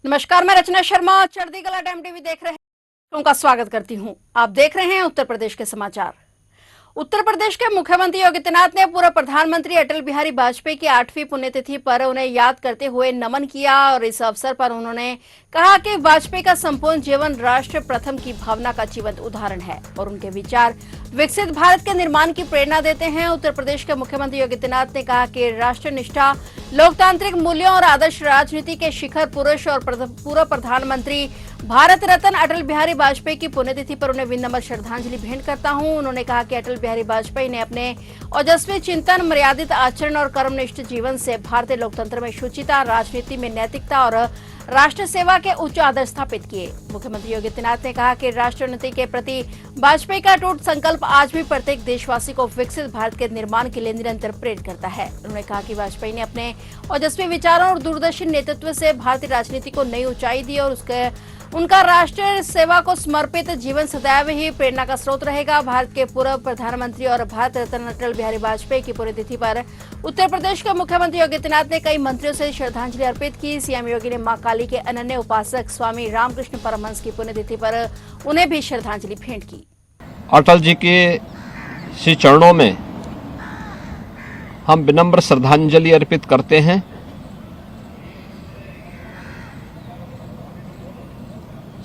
नमस्कार, मैं रचना शर्मा चढ़ती कला टाइम टीवी देख रहे हैं। उनका स्वागत करती हूं। आप देख रहे हैं उत्तर प्रदेश के समाचार। उत्तर प्रदेश के मुख्यमंत्री योगी आदित्यनाथ ने पूर्व प्रधानमंत्री अटल बिहारी वाजपेयी की 8वीं पुण्यतिथि पर उन्हें याद करते हुए नमन किया और इस अवसर पर उन्होंने कहा कि वाजपेयी का संपूर्ण जीवन राष्ट्र प्रथम की भावना का जीवंत उदाहरण है और उनके विचार विकसित भारत के निर्माण की प्रेरणा देते हैं। उत्तर प्रदेश के मुख्यमंत्री योगी आदित्यनाथ ने कहा कि राष्ट्रनिष्ठा, लोकतांत्रिक मूल्यों और आदर्श राजनीति के शिखर पुरुष और पूर्व प्रधानमंत्री भारत रत्न अटल बिहारी वाजपेयी की पुण्यतिथि पर उन्हें विनम्र श्रद्धांजलि भेंट करता हूं। उन्होंने कहा कि अटल बिहारी वाजपेयी ने अपने ओजस्वी चिंतन, मर्यादित आचरण और कर्मनिष्ठ जीवन से भारतीय लोकतंत्र में शुचिता, राजनीति में नैतिकता और राष्ट्र सेवा के उच्च आदर्श स्थापित किए। मुख्यमंत्री योगी आदित्यनाथ ने कहा कि राष्ट्र उन्नति के प्रति वाजपेयी का अटूट संकल्प आज भी प्रत्येक देशवासी को विकसित भारत के निर्माण के लिए निरंतर प्रेरित करता है। उन्होंने कहा कि वाजपेयी ने अपने ओजस्वी विचारों और दूरदर्शी नेतृत्व से भारतीय राजनीति को नई ऊंचाई दी और उनका राष्ट्र सेवा को समर्पित जीवन सदैव ही प्रेरणा का स्रोत रहेगा। भारत के पूर्व प्रधानमंत्री और भारत रत्न अटल बिहारी वाजपेयी की पुण्यतिथि पर उत्तर प्रदेश के मुख्यमंत्री योगी आदित्यनाथ ने कई मंत्रियों से श्रद्धांजलि अर्पित की। सीएम योगी ने मां काली के अनन्य उपासक स्वामी रामकृष्ण परमहंस की पुण्यतिथि पर उन्हें भी श्रद्धांजलि भेंट की। अटल जी के श्री चरणों में हम विनम्र श्रद्धांजलि अर्पित करते हैं।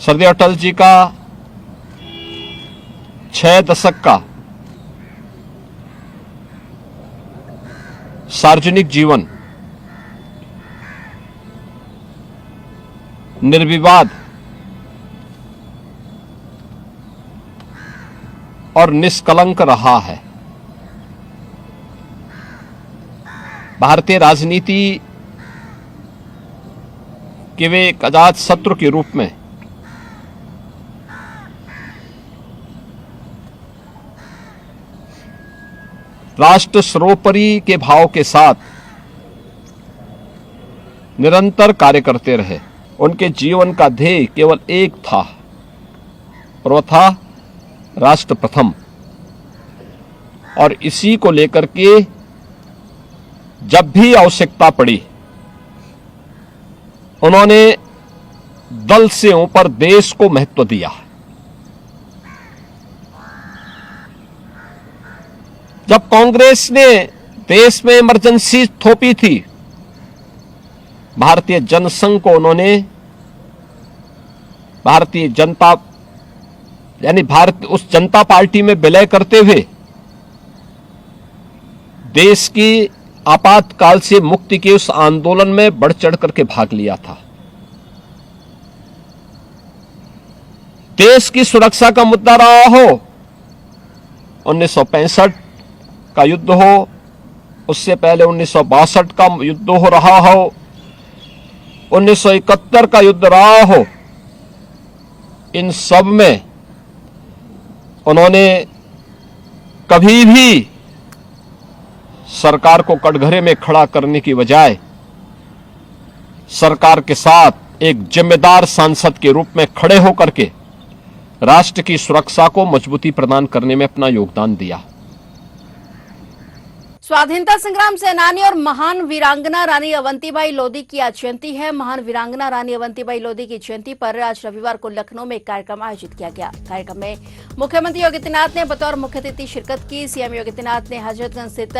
श्रद्धेय अटल जी का 6 दशक का सार्वजनिक जीवन निर्विवाद और निष्कलंक रहा है। भारतीय राजनीति के वे एक अजात शत्रु के रूप में राष्ट्र सर्वोपरि के भाव के साथ निरंतर कार्य करते रहे। उनके जीवन का ध्येय केवल एक था और वह था राष्ट्र प्रथम, और इसी को लेकर के जब भी आवश्यकता पड़ी उन्होंने दल से ऊपर देश को महत्व दिया। जब कांग्रेस ने देश में इमरजेंसी थोपी थी, भारतीय जनसंघ को उन्होंने भारतीय जनता यानी भारत उस जनता पार्टी में विलय करते हुए देश की आपातकाल से मुक्ति के उस आंदोलन में बढ़ चढ़ करके भाग लिया था। देश की सुरक्षा का मुद्दा रहा हो, 1965 का युद्ध हो, उससे पहले 1962 का युद्ध हो रहा हो, 1971 का युद्ध रहा हो, इन सब में उन्होंने कभी भी सरकार को कटघरे में खड़ा करने की बजाय सरकार के साथ एक जिम्मेदार सांसद के रूप में खड़े होकर के राष्ट्र की सुरक्षा को मजबूती प्रदान करने में अपना योगदान दिया। स्वाधीनता संग्राम सेनानी और महान वीरांगना रानी अवंतीबाई लोधी की आज जयंती है। महान वीरांगना रानी अवंतीबाई लोधी की जयंती पर आज रविवार को लखनऊ में एक कार्यक्रम आयोजित किया गया। कार्यक्रम में मुख्यमंत्री योगी आदित्यनाथ ने बतौर मुख्य अतिथि शिरकत की। सीएम योगी आदित्यनाथ ने हजरतगंज स्थित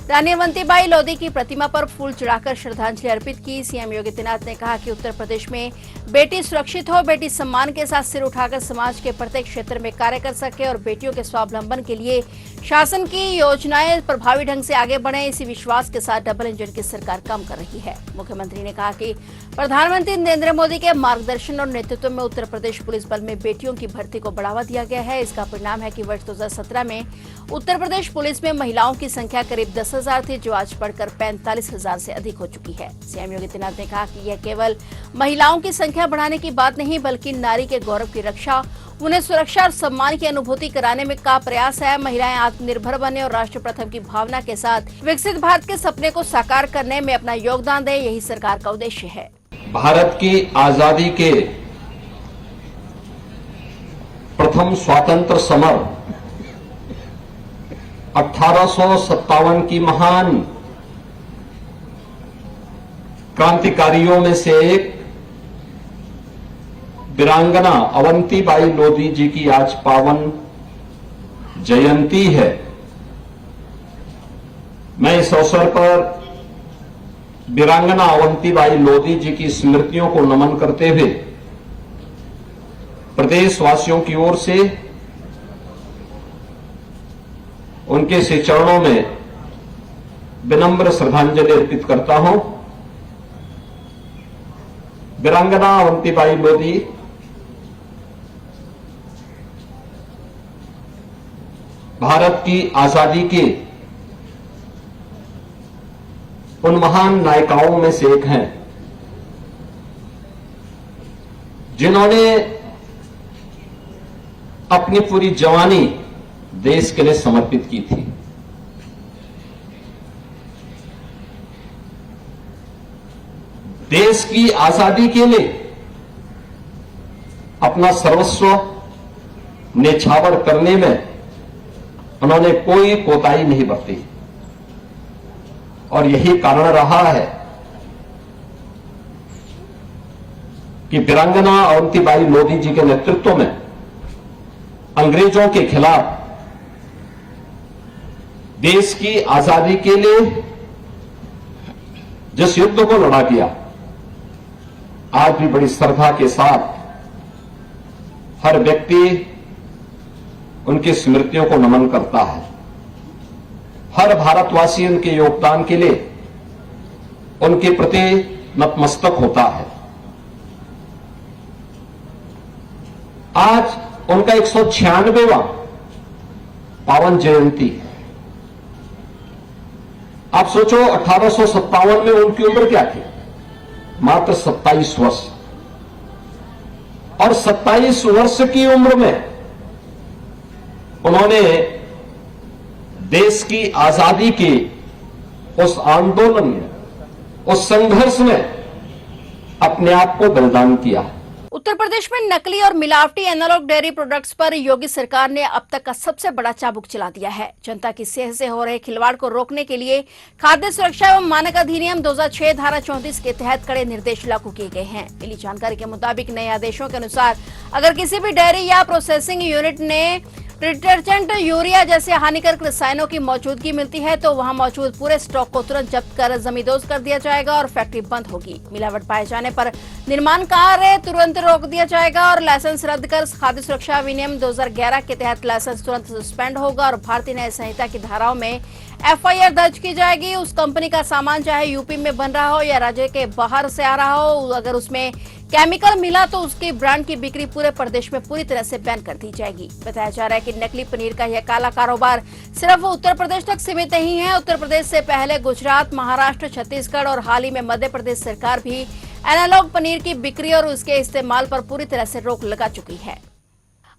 रानी अवंतीबाई लोधी की प्रतिमा पर फूल चढ़ाकर श्रद्धांजलि अर्पित की। सीएम योगी आदित्यनाथ ने कहा कि उत्तर प्रदेश में बेटी सुरक्षित हो, बेटी सम्मान के साथ सिर उठाकर समाज के प्रत्येक क्षेत्र में कार्य कर सके और बेटियों के स्वावलंबन के लिए शासन की योजनाएं प्रभावी ढंग से आगे बढ़े, इसी विश्वास के साथ डबल इंजन की सरकार काम कर रही है। मुख्यमंत्री ने कहा कि प्रधानमंत्री नरेंद्र मोदी के मार्गदर्शन और नेतृत्व में उत्तर प्रदेश पुलिस बल में बेटियों की भर्ती को बढ़ावा दिया गया है। इसका परिणाम है कि वर्ष 2017 में उत्तर प्रदेश पुलिस में महिलाओं की संख्या करीब 10,000 थी, जो आज बढ़कर 45,000 से अधिक हो चुकी है। सीएम योगी आदित्यनाथ ने कहा कि यह केवल महिलाओं की संख्या बढ़ाने की बात नहीं, बल्कि नारी के गौरव की रक्षा, उन्हें सुरक्षा और सम्मान की अनुभूति कराने में का प्रयास है। महिलाएं आत्मनिर्भर बने और राष्ट्र प्रथम की भावना के साथ विकसित भारत के सपने को साकार करने में अपना योगदान दें, यही सरकार का उद्देश्य है। भारत की आजादी के प्रथम स्वतंत्र समर 1857 की महान क्रांतिकारियों में से एक वीरांगना अवंतीबाई लोधी जी की आज पावन जयंती है। मैं इस अवसर पर वीरांगना अवंतीबाई लोधी जी की स्मृतियों को नमन करते हुए प्रदेशवासियों की ओर से उनके श्री चरणों में विनम्र श्रद्धांजलि अर्पित करता हूं। वीरांगना अवंतीबाई लोधी भारत की आजादी के उन महान नायिकाओं में से एक हैं जिन्होंने अपनी पूरी जवानी देश के लिए समर्पित की थी। देश की आजादी के लिए अपना सर्वस्व न्यौछावर करने में उन्होंने कोई कोताही नहीं बरती और यही कारण रहा है कि वीरांगना अवंतीबाई लोधी जी के नेतृत्व में अंग्रेजों के खिलाफ देश की आजादी के लिए जिस युद्ध को लड़ा गया, आज भी बड़ी श्रद्धा के साथ हर व्यक्ति उनकी स्मृतियों को नमन करता है। हर भारतवासी उनके योगदान के लिए उनके प्रति नतमस्तक होता है। आज उनका 196वां पावन जयंती है। आप सोचो 1857 में उनकी उम्र क्या थी? मात्र 27 वर्ष। और 27 वर्ष की उम्र में उन्होंने देश की आजादी के उस आंदोलन में, उस संघर्ष में अपने आप को बलिदान किया। उत्तर प्रदेश में नकली और मिलावटी एनालॉग डेयरी प्रोडक्ट्स पर योगी सरकार ने अब तक का सबसे बड़ा चाबुक चला दिया है। जनता की सेहत से हो रहे खिलवाड़ को रोकने के लिए खाद्य सुरक्षा एवं मानक अधिनियम 2006 धारा 34 के तहत कड़े निर्देश लागू किए गए हैं। मिली जानकारी के मुताबिक नए आदेशों के अनुसार अगर किसी भी डेयरी या प्रोसेसिंग यूनिट ने डिटर्जेंट, यूरिया जैसे हानिकारक रसायनों की मौजूदगी मिलती है तो वहां मौजूद पूरे स्टॉक को तुरंत जब्त कर जमींदोज कर दिया जाएगा और फैक्ट्री बंद होगी। मिलावट पाए जाने पर निर्माण कार्य तुरंत रोक दिया जाएगा और लाइसेंस रद्द कर खाद्य सुरक्षा अधिनियम 2011 के तहत लाइसेंस तुरंत सस्पेंड होगा और भारतीय न्याय संहिता की धाराओं में एफआईआर दर्ज की जाएगी। उस कंपनी का सामान चाहे यूपी में बन रहा हो या राज्य के बाहर से आ रहा हो, अगर उसमें केमिकल मिला तो उसके ब्रांड की बिक्री पूरे प्रदेश में पूरी तरह से बैन कर दी जाएगी। बताया जा रहा है कि नकली पनीर का यह काला कारोबार सिर्फ उत्तर प्रदेश तक सीमित नहीं है। उत्तर प्रदेश से पहले गुजरात, महाराष्ट्र, छत्तीसगढ़ और हाल ही में मध्य प्रदेश सरकार भी एनालॉग पनीर की बिक्री और उसके इस्तेमाल पर पूरी तरह से रोक लगा चुकी है।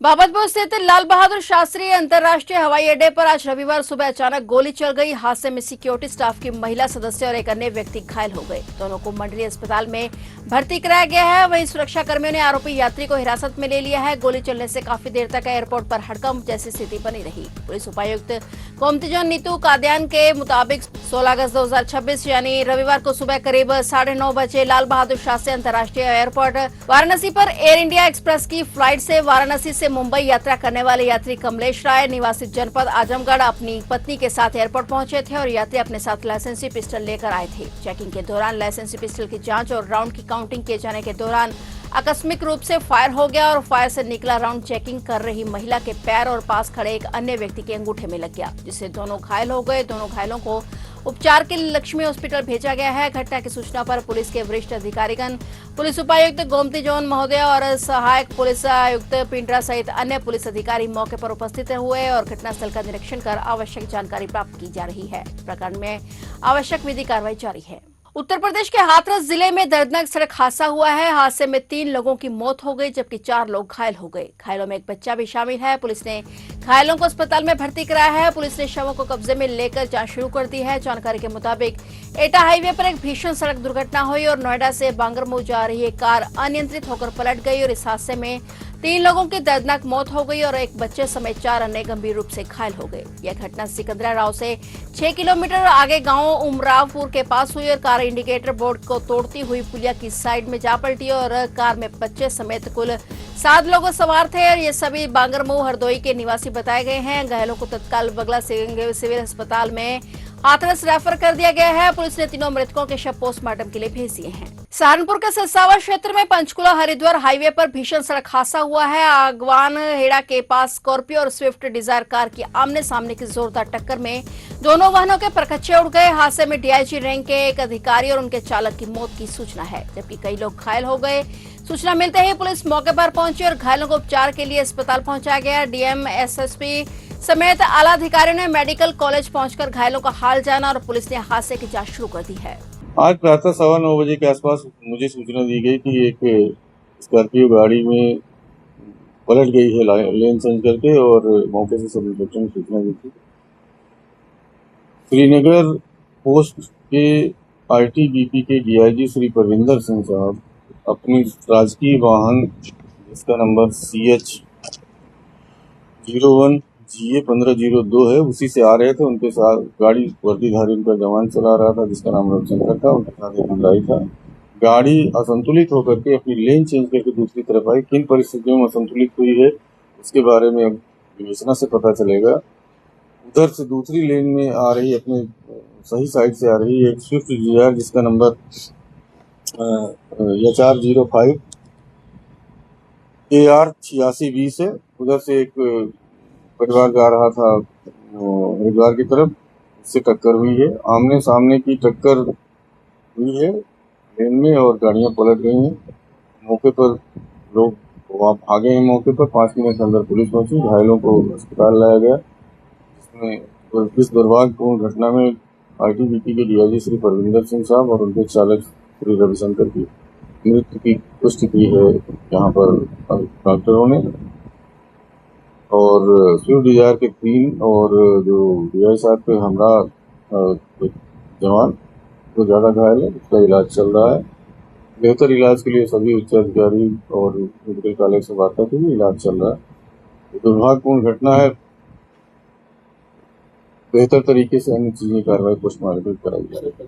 बाबतपुर स्थित लाल बहादुर शास्त्री अंतर्राष्ट्रीय हवाई अड्डे पर आज रविवार सुबह अचानक गोली चल गई। हादसे में सिक्योरिटी स्टाफ की महिला सदस्य और एक अन्य व्यक्ति घायल हो गए। दोनों को मंडली अस्पताल में भर्ती कराया गया है। वहीं सुरक्षा कर्मियों ने आरोपी यात्री को हिरासत में ले लिया है। गोली चलने से काफी देर तक एयरपोर्ट पर हड़कंप जैसी स्थिति बनी रही। पुलिस उपायुक्त गोमतीचंद नीतू कादयान के मुताबिक 16 अगस्त 2026 यानी रविवार को सुबह करीब 9:30 बजे लाल बहादुर शास्त्री अंतर्राष्ट्रीय एयरपोर्ट वाराणसी पर एयर इंडिया एक्सप्रेस की फ्लाइट से वाराणसी से मुंबई यात्रा करने वाले यात्री कमलेश राय निवासी जनपद आजमगढ़ अपनी पत्नी के साथ एयरपोर्ट पहुंचे थे और यात्री अपने साथ लाइसेंसी पिस्टल लेकर आए थे। चेकिंग के दौरान लाइसेंसी पिस्टल की जांच और राउंड की काउंटिंग किए जाने के दौरान आकस्मिक रूप से फायर हो गया और फायर से निकला राउंड चेकिंग कर रही महिला के पैर और पास खड़े एक अन्य व्यक्ति के अंगूठे में लग गया, जिससे दोनों घायल हो गए। दोनों घायलों को उपचार के लिए लक्ष्मी हॉस्पिटल भेजा गया है। घटना की सूचना पर पुलिस के वरिष्ठ अधिकारीगण, पुलिस उपायुक्त गोमती जॉन महोदय और सहायक पुलिस आयुक्त पिंडरा सहित अन्य पुलिस अधिकारी मौके पर उपस्थित हुए और घटनास्थल का निरीक्षण कर आवश्यक जानकारी प्राप्त की जा रही है। प्रकरण में आवश्यक विधि कार्रवाई जारी है। उत्तर प्रदेश के हाथरस जिले में दर्दनाक सड़क हादसा हुआ है। हादसे में 3 लोगों की मौत हो गई जबकि 4 लोग घायल हो गए। घायलों में एक बच्चा भी शामिल है। पुलिस ने घायलों को अस्पताल में भर्ती कराया है। पुलिस ने शवों को कब्जे में लेकर जांच शुरू कर दी है। जानकारी के मुताबिक एटा हाईवे पर एक भीषण सड़क दुर्घटना हुई और नोएडा से बांगरमऊ जा रही एक कार अनियंत्रित होकर पलट गई और इस हादसे में 3 लोगों की दर्दनाक मौत हो गई और एक बच्चे समेत 4 अन्य गंभीर रूप से घायल हो गए। यह घटना सिकंदरा राव से 6 किलोमीटर आगे गांव उमरावपुर के पास हुई और कार इंडिकेटर बोर्ड को तोड़ती हुई पुलिया की साइड में जा पलटी और कार में बच्चे समेत कुल 7 लोग सवार थे और ये सभी बांगरमऊ हरदोई के निवासी बताए गए हैं। घायलों को तत्काल बगला सिविल अस्पताल में हाथरस रेफर कर दिया गया है। पुलिस ने तीनों मृतकों के शव पोस्टमार्टम के लिए भेज दिए हैं। सहारनपुर के सिरसावा क्षेत्र में पंचकुला हरिद्वार हाईवे पर भीषण सड़क हादसा हुआ है। आगवान हेड़ा के पास स्कॉर्पियो और स्विफ्ट डिजायर कार की आमने सामने की जोरदार टक्कर में दोनों वाहनों के परखच्चे उड़ गए। हादसे में डीआईजी रैंक के एक अधिकारी और उनके चालक की मौत की सूचना है, जबकि कई लोग घायल हो गए। सूचना मिलते ही पुलिस मौके पर पहुंची और घायलों को उपचार के लिए अस्पताल पहुंचाया गया। डीएम, एसएसपी समेत आला अधिकारियों ने मेडिकल कॉलेज पहुंचकर घायलों का हाल जाना और पुलिस ने हादसे की जांच शुरू कर दी है। आज प्रातः 9:15 बजे के आसपास मुझे सूचना दी गई कि एक स्कॉर्पियो गाड़ी में पलट गई है लेन चेंज करके, और मौके से सब इंस्पेक्टर ने सूचना दी थी। श्रीनगर पोस्ट के आईटीबीपी के डीआईजी श्री परविंदर सिंह साहब अपनी राजकीय वाहन जिसका नंबर CH01GA1502 है, उसी से आ रहे थे। उनके साथ गाड़ी वर्दीधारी उनका जवान चला रहा था जिसका नाम रविशंकर था। उनके साथ एक हुंडई था। गाड़ी असंतुलित होकर के अपनी लेन चेंज करके दूसरी तरफ आई। किन परिस्थितियों में असंतुलित हुई है उसके बारे में विवेचना से पता चलेगा। उधर से दूसरी लेन में आ रही, अपने सही साइड से आ रही एक स्विफ्ट डिजायर जिसका नंबर HR05 AR8620 है। उधर से एक परिवार जा रहा था हरिद्वार की तरफ, उससे टक्कर हुई है। आमने सामने की टक्कर हुई है लेन में और गाड़ियां पलट गई हैं। मौके पर लोग भागे हैं। मौके पर 5 मिनट के अंदर पुलिस पहुंची। घायलों को अस्पताल लाया गया, जिसमें इस दुर्भाग्यपूर्ण घटना में आईटीबीपी के डीआईजी श्री परविंदर सिंह साहब और उनके चालक श्री रविशंकर की मृत्यु की पुष्टि की है यहाँ पर डॉक्टरों ने। और स्विफ्ट डिजायर के 3 और जो डीआई साहब के हमरा जवान वो ज़्यादा घायल है, उसका इलाज चल रहा है। बेहतर इलाज के लिए सभी उच्च अधिकारी और मेडिकल कॉलेज से वार्ता की, इलाज चल रहा है। दुर्भाग्यपूर्ण घटना है। बेहतर तरीके से अन्य चीजें कार्रवाई पोस्टमार्टम कराई जा रही है।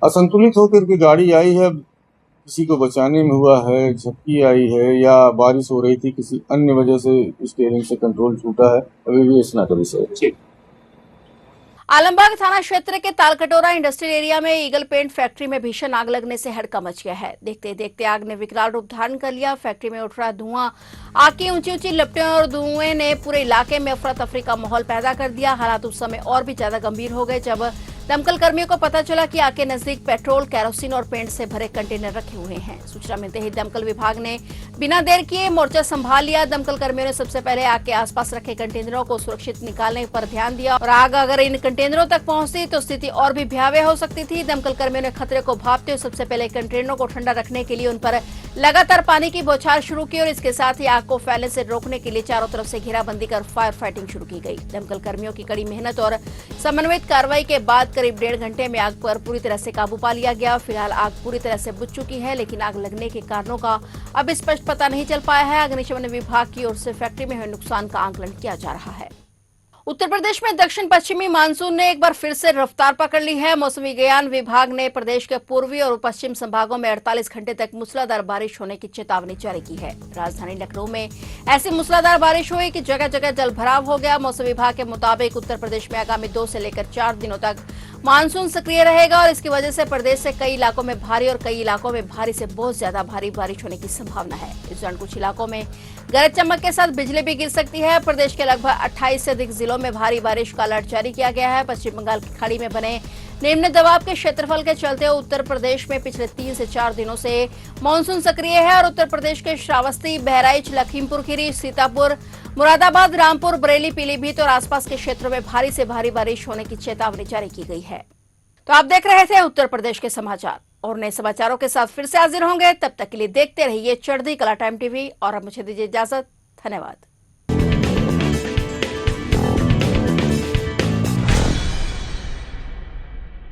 असंतुलित होकर के गाड़ी आई है, किसी को बचाने में हुआ है, झपकी आई है या बारिश हो रही थी, किसी अन्य वजह से स्टीयरिंग से कंट्रोल छूटा है, अभी भी इस का विषय है। आलमबाग थाना क्षेत्र के तालकटोरा इंडस्ट्रियल एरिया में ईगल पेंट फैक्ट्री में भीषण आग लगने से हड़कंप मच गया है। देखते देखते आग ने विकराल रूप धारण कर लिया। फैक्ट्री में उठ रहा धुआं, आग की ऊंची ऊंची लपटें और धुएं ने पूरे इलाके में अफरा तफरी का माहौल पैदा कर दिया। हालात उस समय और भी ज्यादा गंभीर हो गए जब दमकल कर्मियों को पता चला कि आग के नजदीक पेट्रोल, केरोसिन और पेंट से भरे कंटेनर रखे हुए हैं। सूचना मिलते ही दमकल विभाग ने बिना देर किए मोर्चा संभाल लिया। दमकल कर्मियों ने सबसे पहले आग के आसपास रखे कंटेनरों को सुरक्षित निकालने पर ध्यान दिया और आग अगर इन कंटेनरों तक पहुंचती तो स्थिति और भी भयावह हो सकती थी। दमकल कर्मियों ने खतरे को भांपते हुए सबसे पहले कंटेनरों को ठंडा रखने के लिए उन पर लगातार पानी की बौछार शुरू की और इसके साथ ही आग को फैलने से रोकने के लिए चारों तरफ से घेराबंदी कर फायर फाइटिंग शुरू की गई। दमकल कर्मियों की कड़ी मेहनत और समन्वित कार्रवाई के बाद करीब 1.5 घंटे में आग पर पूरी तरह से काबू पा लिया गया। फिलहाल आग पूरी तरह से बुझ चुकी है, लेकिन आग लगने के कारणों का अब स्पष्ट पता नहीं चल पाया है। अग्निशमन विभाग की ओर से फैक्ट्री में हुए नुकसान का आकलन किया जा रहा है। उत्तर प्रदेश में दक्षिण पश्चिमी मानसून ने एक बार फिर से रफ्तार पकड़ ली है। मौसम विज्ञान विभाग ने प्रदेश के पूर्वी और पश्चिम संभागों में 48 घंटे तक मूसलाधार बारिश होने की चेतावनी जारी की है। राजधानी लखनऊ में ऐसी मूसलाधार बारिश हुई कि जगह जगह जलभराव हो गया। मौसम विभाग के मुताबिक उत्तर प्रदेश में आगामी 2 से लेकर 4 दिनों तक मानसून सक्रिय रहेगा और इसकी वजह से प्रदेश से कई इलाकों में भारी और कई इलाकों में भारी से बहुत ज्यादा भारी बारिश होने की संभावना है। इस दौरान कुछ इलाकों में गरज चमक के साथ बिजली भी गिर सकती है। प्रदेश के लगभग 28 से अधिक जिलों में भारी बारिश का अलर्ट जारी किया गया है। पश्चिम बंगाल की खाड़ी में बने निम्न दबाव के क्षेत्रफल के चलते उत्तर प्रदेश में पिछले 3 से 4 दिनों से मानसून सक्रिय है और उत्तर प्रदेश के श्रावस्ती, बहराइच, लखीमपुर खीरी, सीतापुर, मुरादाबाद, रामपुर, बरेली, पीलीभीत और आसपास के क्षेत्रों में भारी से भारी बारिश होने की चेतावनी जारी की गई है। तो आप देख रहे थे उत्तर प्रदेश के समाचार और नए समाचारों के साथ फिर से हाजिर होंगे। तब तक के लिए देखते रहिए चढ़ती कला टाइम टीवी और अब मुझे दीजिए इजाजत। धन्यवाद।